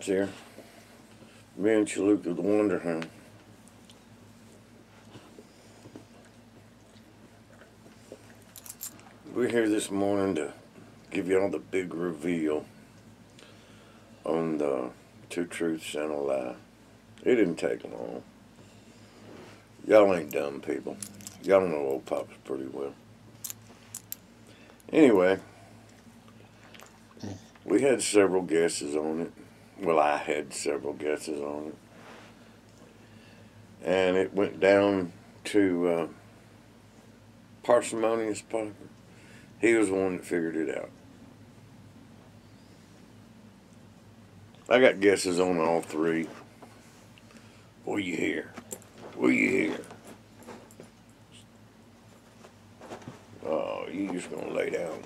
Ole'Pops here. Me and Chalupa the Wonder Hen. We're here this morning to give y'all the big reveal on the Two Truths and a Lie. It didn't take long. Y'all ain't dumb people. Y'all know Ole'Pops pretty well. Anyway, we had several guesses on it. Well, I had several guesses on it. And it went down to Parsimonious Piper. He was the one that figured it out. I got guesses on all three. What do you hear? What do you hear? Oh, you just gonna lay down.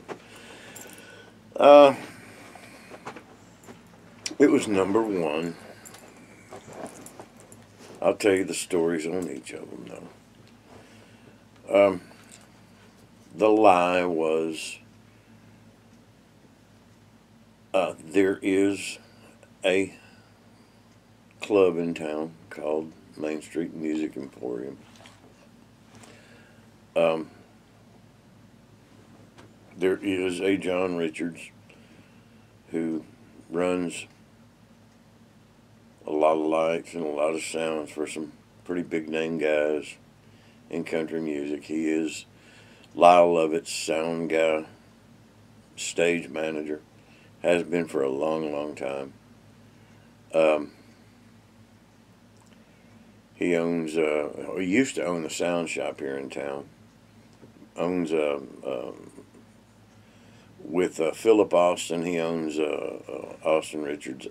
It was number one. I'll tell you the stories on each of them, though. The lie was there is a club in town called Main Street Music Emporium. There is a John Richards who runs a lot of lights and a lot of sounds for some pretty big name guys in country music. He is Lyle Lovett's sound guy, stage manager, has been for a long, long time. He owns, he used to own the sound shop here in town. Owns, with Philip Austin, he owns Austin Richards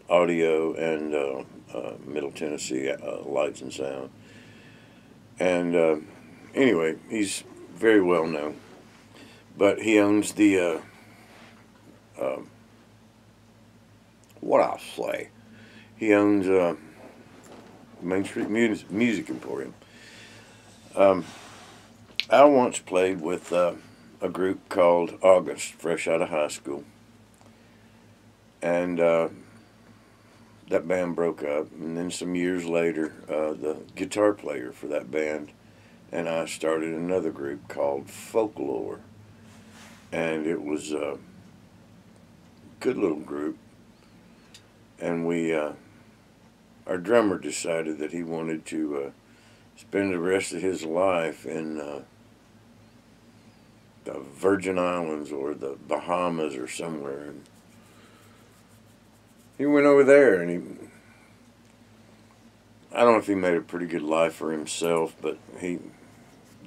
Audio and Middle Tennessee Lights and Sound. And anyway, he's very well known. But he owns the, what I'll say, he owns Main Street Music Emporium. I once played with a group called August, fresh out of high school. And that band broke up, and then some years later, the guitar player for that band and I started another group called Folklore, and it was a good little group. And we, our drummer decided that he wanted to spend the rest of his life in the Virgin Islands or the Bahamas or somewhere. And he went over there, and I don't know if he made a pretty good life for himself, but he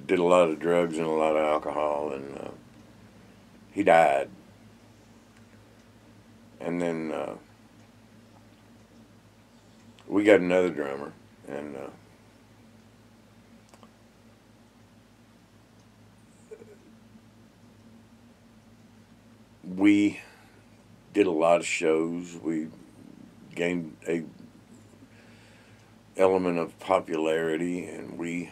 did a lot of drugs and a lot of alcohol, and he died. And then we got another drummer, and we did a lot of shows. We gained a element of popularity, and we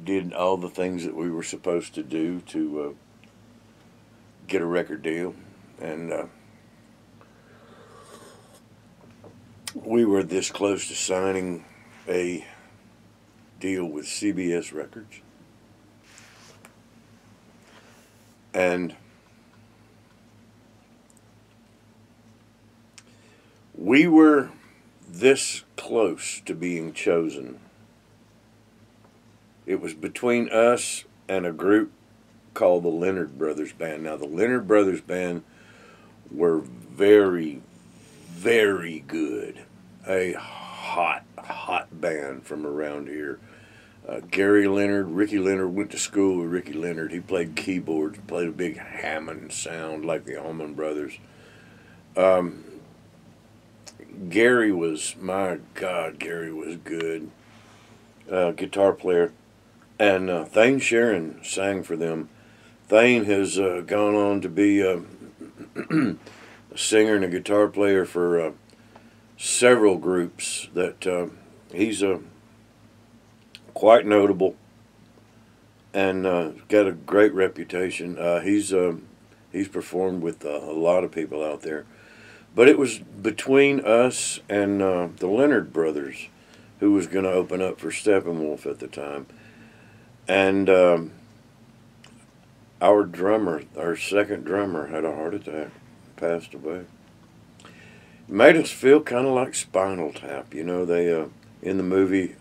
did all the things that we were supposed to do to get a record deal. And we were this close to signing a deal with CBS Records. And we were this close to being chosen. It was between us and a group called the Leonard Brothers Band. Now, the Leonard Brothers Band were very, very good. A hot band from around here. Gary Leonard, Ricky Leonard went to school with Ricky Leonard. He played keyboards, played a big Hammond sound like the Allman Brothers. Gary was, my God, Gary was good. Guitar player. And Thane Sharon sang for them. Thane has gone on to be a singer and a guitar player for several groups that he's quite notable and got a great reputation. He's performed with a lot of people out there. But it was between us and the Leonard brothers, who was going to open up for Steppenwolf at the time. And our drummer, our second drummer, had a heart attack, passed away. It made us feel kind of like Spinal Tap. You know, they in the movie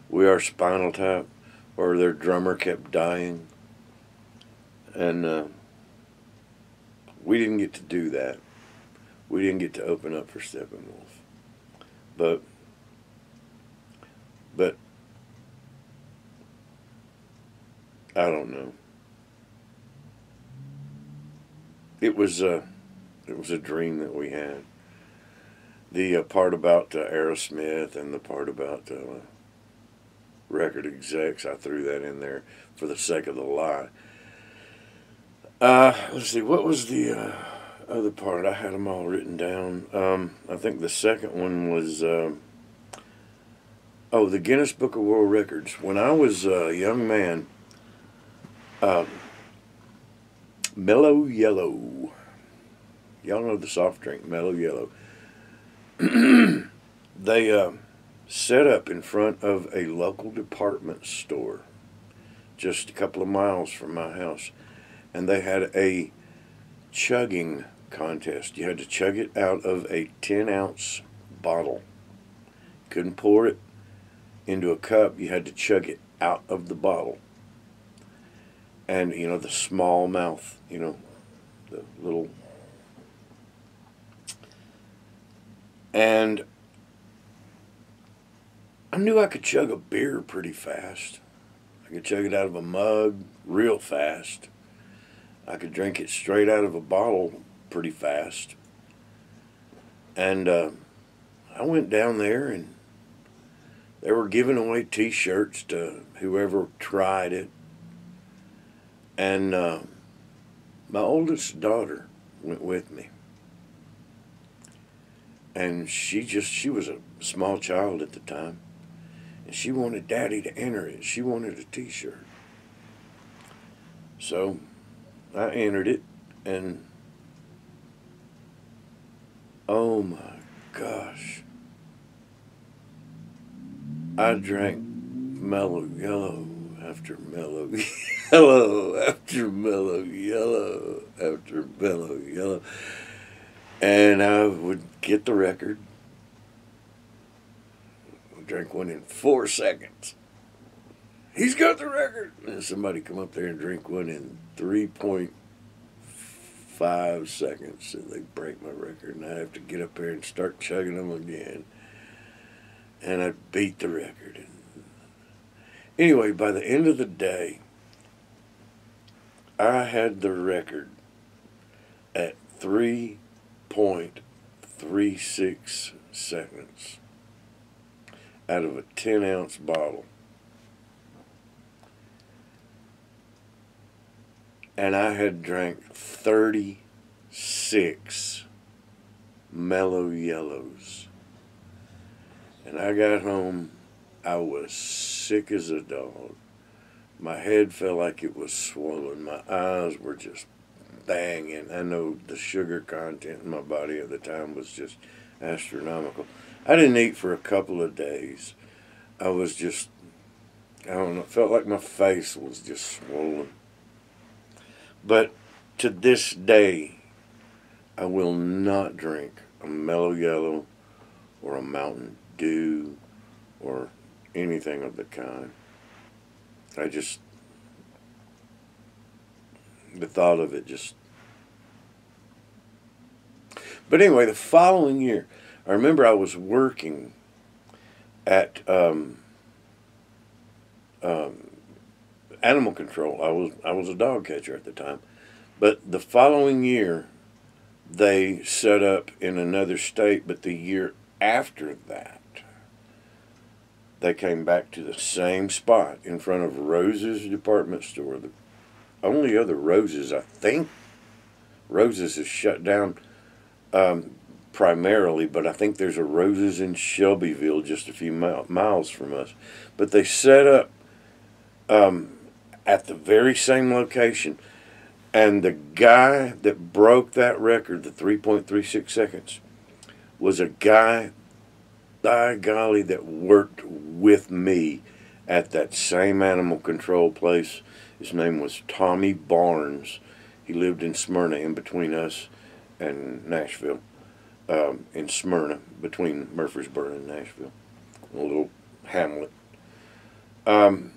We Are Spinal Tap, where their drummer kept dying. And we didn't get to do that. We didn't get to open up for Steppenwolf. But I don't know. It was a dream that we had. The part about Aerosmith and the part about record execs, I threw that in there for the sake of the lie. Let's see, what was the other part? I had them all written down. I think the second one was, the Guinness Book of World Records. When I was a young man, Mellow Yellow. Y'all know the soft drink, Mellow Yellow. They set up in front of a local department store just a couple of miles from my house. And they had a chugging contest. You had to chug it out of a 10-ounce bottle. Couldn't pour it into a cup. You had to chug it out of the bottle. And, you know, the small mouth, you know, the little... And I knew I could chug a beer pretty fast. I could chug it out of a mug real fast. I could drink it straight out of a bottle pretty fast. And I went down there, and they were giving away T-shirts to whoever tried it. And my oldest daughter went with me. And she was a small child at the time. And she wanted Daddy to enter it. She wanted a T-shirt. So I entered it, and oh my gosh, I drank Mellow Yellow after Mellow Yellow after Mellow Yellow after Mellow Yellow, and I would get the record, drink one in 4 seconds. He's got the record. And somebody come up there and drink one in 3.5 seconds, and they break my record, and I have to get up there and start chugging them again. And I beat the record. Anyway, by the end of the day, I had the record at 3.36 seconds out of a 10-ounce bottle. And I had drank 36 Mellow Yellows. And I got home, I was sick as a dog. My head felt like it was swollen. My eyes were just banging. I know the sugar content in my body at the time was just astronomical. I didn't eat for a couple of days. I was just, I don't know, felt like my face was just swollen. But to this day, I will not drink a Mellow Yellow or a Mountain Dew or anything of the kind. I just, the thought of it just. But anyway, the following year, I remember I was working at animal control. I was a dog catcher at the time. But the following year, they set up in another state, but the year after that, they came back to the same spot in front of Rose's department store. The only other Rose's, I think, Rose's is shut down primarily, but I think there's a Rose's in Shelbyville just a few miles from us. But they set up at the very same location. And the guy that broke that record, the 3.36 seconds, was a guy, by golly, that worked with me at that same animal control place. His name was Tommy Barnes. He lived in Smyrna, in between us and Nashville. In Smyrna, between Murfreesboro and Nashville, a little hamlet. And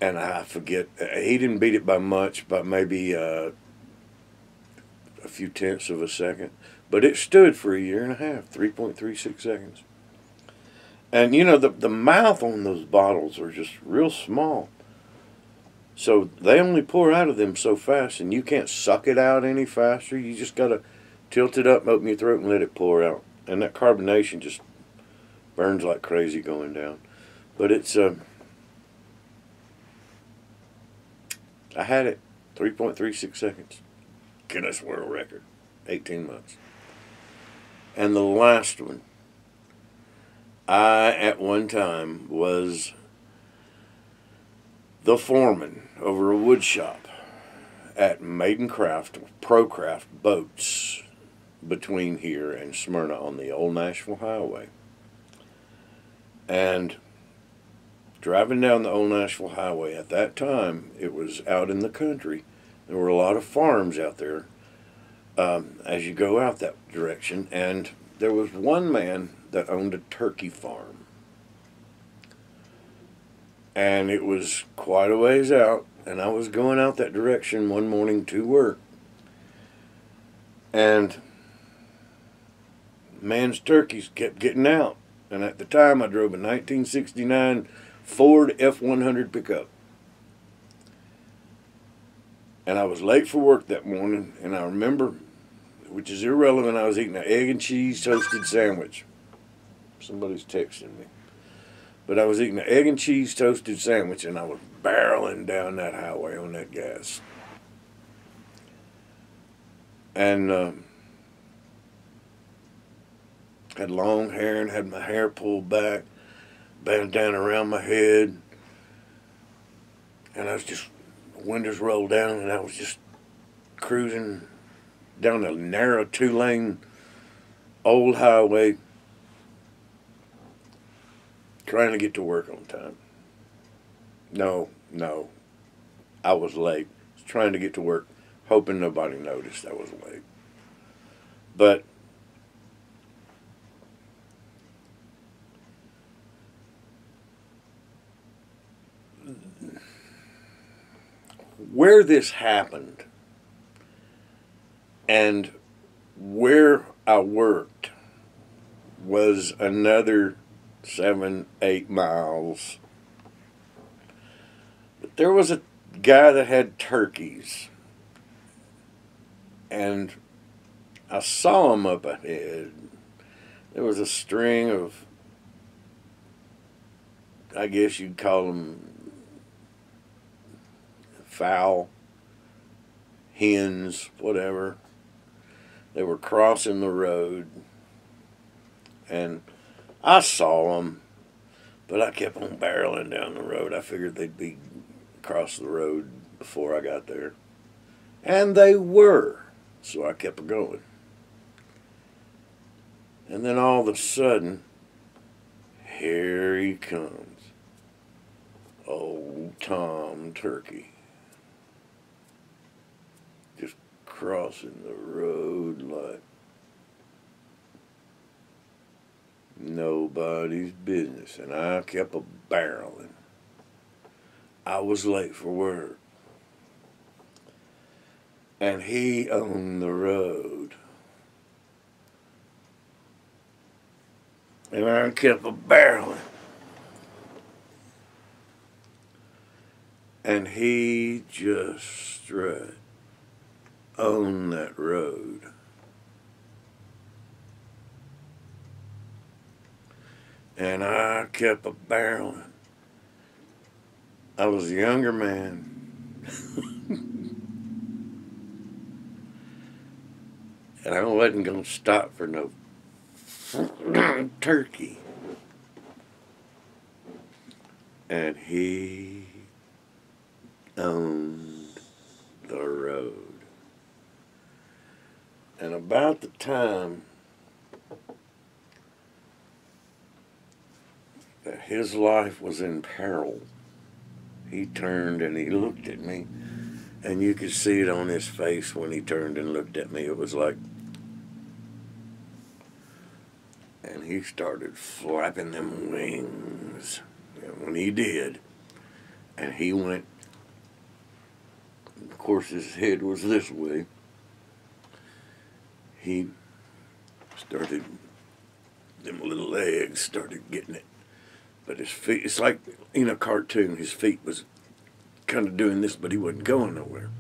I forget, he didn't beat it by much, by maybe a few tenths of a second. But it stood for a year and a half, 3.36 seconds. And you know, the mouth on those bottles are just real small. So they only pour out of them so fast, and you can't suck it out any faster. You just got to tilt it up, open your throat, and let it pour out. And that carbonation just burns like crazy going down. But it's, I had it, 3.36 seconds. Guinness World Record, 18 months. And the last one, I, at one time, was the foreman over a wood shop at Maidencraft, Procraft Boats, between here and Smyrna on the old Nashville Highway. And driving down the old Nashville Highway, at that time, it was out in the country. There were a lot of farms out there as you go out that direction. And there was one man that owned a turkey farm. And it was quite a ways out. And I was going out that direction one morning to work. And man's turkeys kept getting out. And at the time, I drove a 1969 Ford F-100 pickup. And I was late for work that morning, and I remember, which is irrelevant, I was eating an egg and cheese toasted sandwich. Somebody's texting me. But I was eating an egg and cheese toasted sandwich, and I was barreling down that highway on that gas. And had long hair and had my hair pulled back, bandana around my head, and I was just, windows rolled down, and I was just cruising down a narrow 2-lane old highway, trying to get to work on time. No, I was late. I was trying to get to work, hoping nobody noticed I was late. But where this happened and where I worked was another 7-8 miles. But there was a guy that had turkeys, and I saw him up ahead. There was a string of, I guess you'd call them fowl, hens, whatever. They were crossing the road, and I saw them, but I kept on barreling down the road. I figured they'd be across the road before I got there, and they were, so I kept going. And then all of a sudden, here he comes, old Tom Turkey. Just crossing the road like nobody's business, and I kept a barreling. I was late for work, and he owned the road, and I kept a barreling, and he just strut on that road. And I kept a barreling. I was a younger man. And I wasn't going to stop for no turkey. And he owned And about the time that his life was in peril, he turned and he looked at me. And you could see it on his face when he turned and looked at me. It was like, and he started flapping them wings. And when he did, and he went, of course his head was this way, he started, them little legs started getting it. But his feet, it's like in a cartoon, his feet was kind of doing this, but he wasn't going nowhere.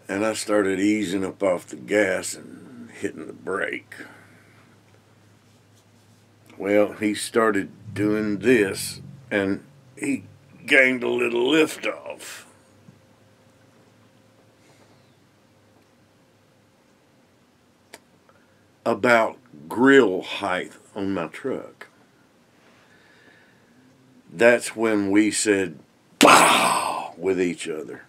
And I started easing up off the gas and hitting the brake. Well, he started doing this, and he gained a little lift off. About grill height on my truck. That's when we said, "Pow!" with each other.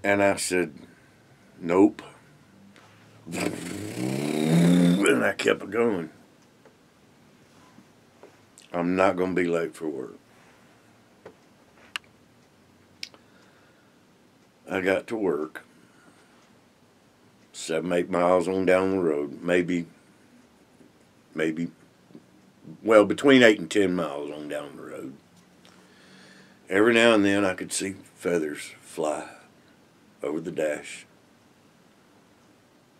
And I said, "Nope." And I kept it going. I'm not going to be late for work. I got to work 7, 8 miles on down the road, maybe, well, between 8 and 10 miles on down the road. Every now and then I could see feathers fly over the dash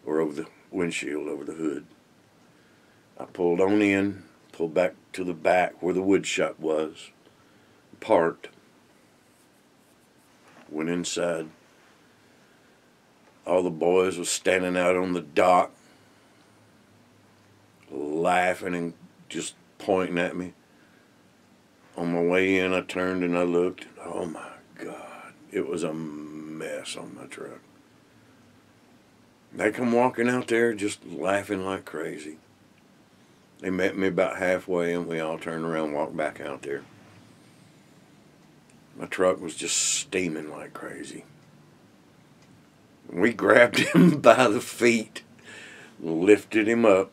or over the windshield, over the hood. I pulled on in, pulled back to the back where the wood shop was, parked, went inside. All the boys was standing out on the dock, laughing and just pointing at me. On my way in, I turned and I looked. Oh my God, it was a mess on my truck. They come walking out there just laughing like crazy. They met me about halfway and we all turned around and walked back out there. My truck was just steaming like crazy. We grabbed him by the feet, lifted him up,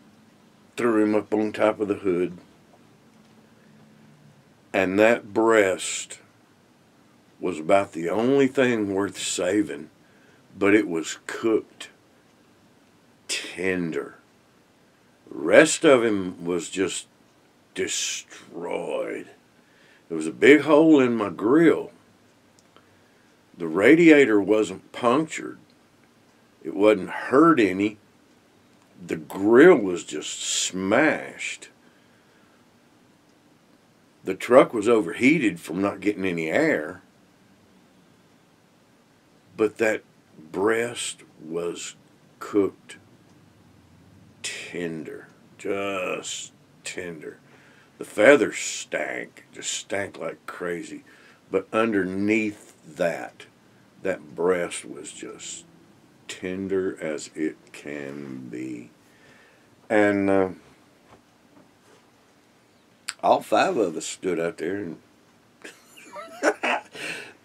threw him up on top of the hood, and that breast was about the only thing worth saving, but it was cooked tender. The rest of him was just destroyed. There was a big hole in my grill. The radiator wasn't punctured. It wasn't hurt any. The grill was just smashed. The truck was overheated from not getting any air. But that breast was cooked tender. Just tender. The feathers stank. Just stank like crazy. But underneath that breast was just tender as it can be. And all 5 of us stood out there and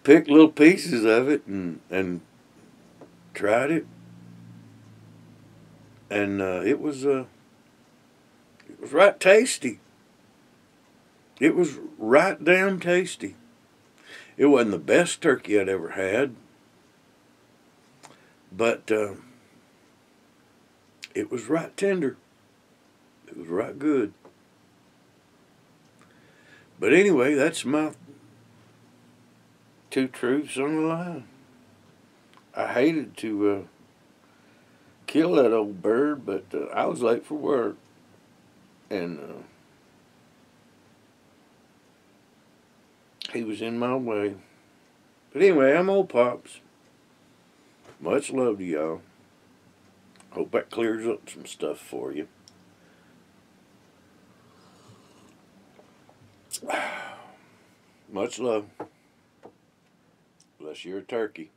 picked little pieces of it and tried it. And it was right tasty. It was right damn tasty. It wasn't the best turkey I'd ever had, but it was right tender. It was right good. But anyway, that's my 2 truths on the line. I hated to kill that old bird, but I was late for work. And he was in my way. But anyway, I'm Ole'Pops. Much love to y'all. Hope that clears up some stuff for you. Much love. Unless you're a turkey.